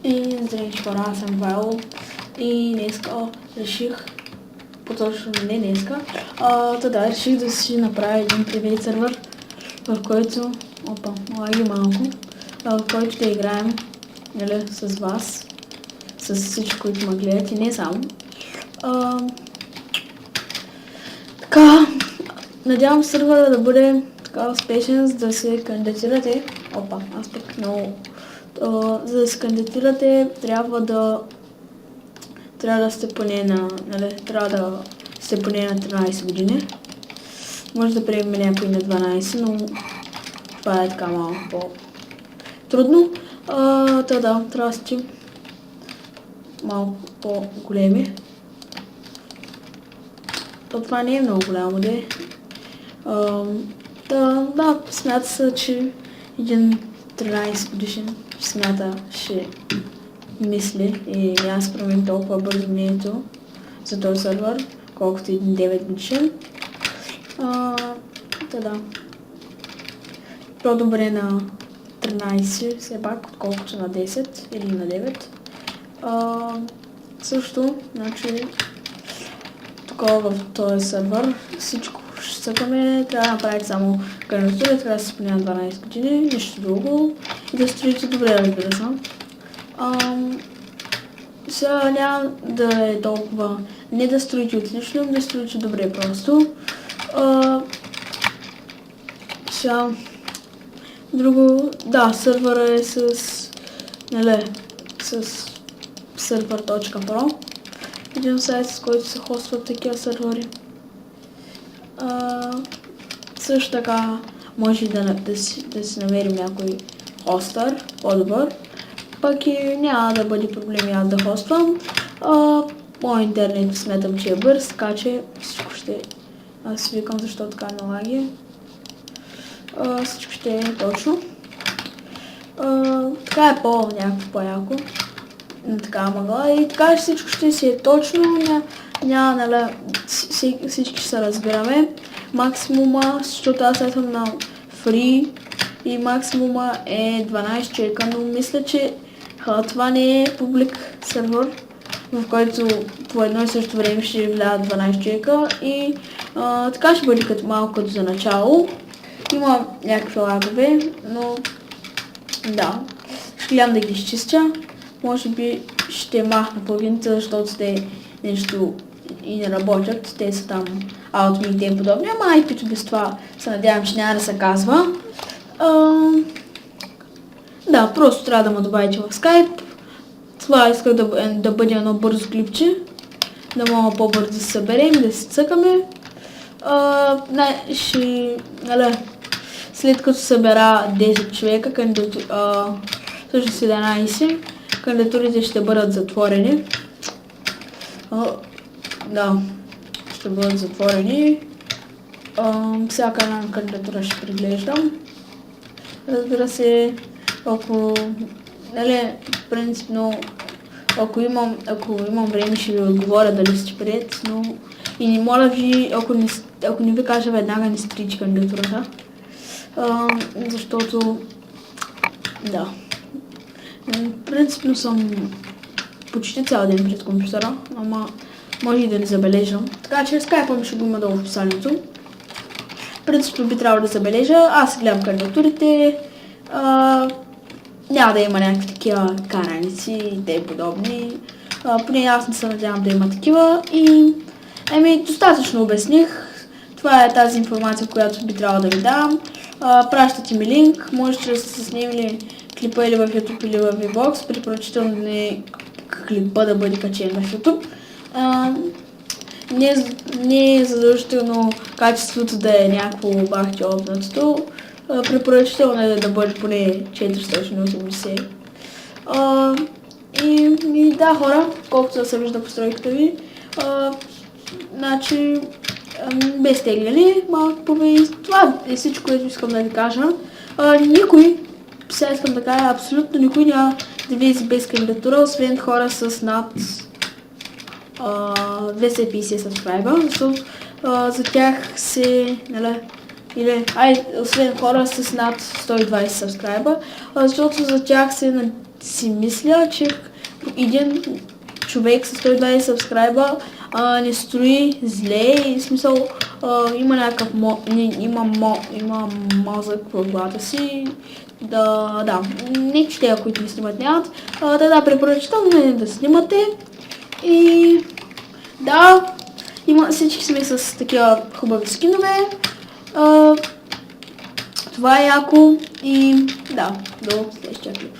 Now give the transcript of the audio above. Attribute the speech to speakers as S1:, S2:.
S1: И здравейте хора, аз съм Вайло и днеска реших, по-точно не днеска, реших да си направя един приват сервер, в който, лаги малко, в който да играем, нали, с вас, с всички, които ме гледат и не само. Така, надявам сервера да бъде така успешен, за да се кандидатирате. Аз пък много. За да се кандидатирате, трябва да сте поне на, трябва да сте поне на 13 години. Може да приемем някой на 12, но това е така малко по-трудно. Трябва да сте малко по-големи. Това не е много голямо, де. Смята се, че един 13 годишен ще мисли и аз променим толкова бързо мнението за този сервер, колкото един 9 годишен. По-добре на 13 все пак, отколкото на 10 или на 9. Също, значи, такова в този сервер всичко ще цъкаме, трябва да направите само кандидатура, трябва да се поне на 12 години, нищо друго и да строите добре, разбира се. Сега няма да е толкова, не да строите отлично, да строите добре просто. Сега, друго, сервера е с server.pro, един сайт, с който се хостват такива сервери. Също така може да си намерим някой хостър по-добър, пък и няма да бъде проблем аз да хоствам. Моят интернет смятам, че е бърз, така че всичко ще... Аз викам защо така налаги. Всичко ще е точно. Така е някакво по-яко. Така мъгла и така всичко ще си е точно. Всички ще се разбираме. Максимума, защото аз съм на free и максимума е 12 човека, но мисля, че това не е публик сервер, в който по едно и също време ще влязат 12 човека и така ще бъде малко като за начало. Има някакви лагове, но ще гледам да ги изчистя. Може би ще махна плагините, защото те нещо и не работят. Те са там AutoMate и тем подобни, ама IP-то без това се надявам, че няма да се казва. Просто трябва да ме добавите в Skype. Това исках да бъде едно бързо клипче, да мога по-бързо да се съберем, да се цъкаме. След като събера 10 човека, всъщност 11, кандидатурите ще бъдат затворени. Ще бъдат затворени. Всяка една кандидатура ще преглеждам. Разбира се, принципно, ако имам време, ще ви отговоря дали сте прият, но и не моля ви, ако не ви кажа веднага, не стричи кандидатурата. Защото, принципно съм почти цял ден пред компютъра, ама може и да не забележам. Така че скайпа ми ще го има долу в описанието. Принципно би трябвало да забележа, аз гледам кандидатурите, няма да има някакви такива караници и те подобни. Поне аз не се надявам да има такива и достатъчно обясних. Това е тази информация, която би трябвало да ви дам. Пращате ми линк, можете да сте снимали клипа или в YouTube или в VBOX, препоръчително клипа да бъде качен в YouTube. Не е задължително качеството да е някакво бахти обнатото. Препоръчително е да бъде поне 480. Хора, колкото да се вижда постройката ви, без тегляни, малко повей. Това е всичко, което искам да ви кажа. Сега искам да кажа, абсолютно никой няма да влезе без кандидатура, освен хора с над 250 сабскрайба, защото за тях се, освен хора с над 120 сабскрайба, защото за тях си мисля, че един човек с 120 сабскрайба не строи зле и в смисъл има някакъв има мозък в главата си. Да, не че тези, които не снимат нямат. Препоръчително да снимате. И да, всички сме с такива хубави скинове. Това е яко и да, до следващия клип.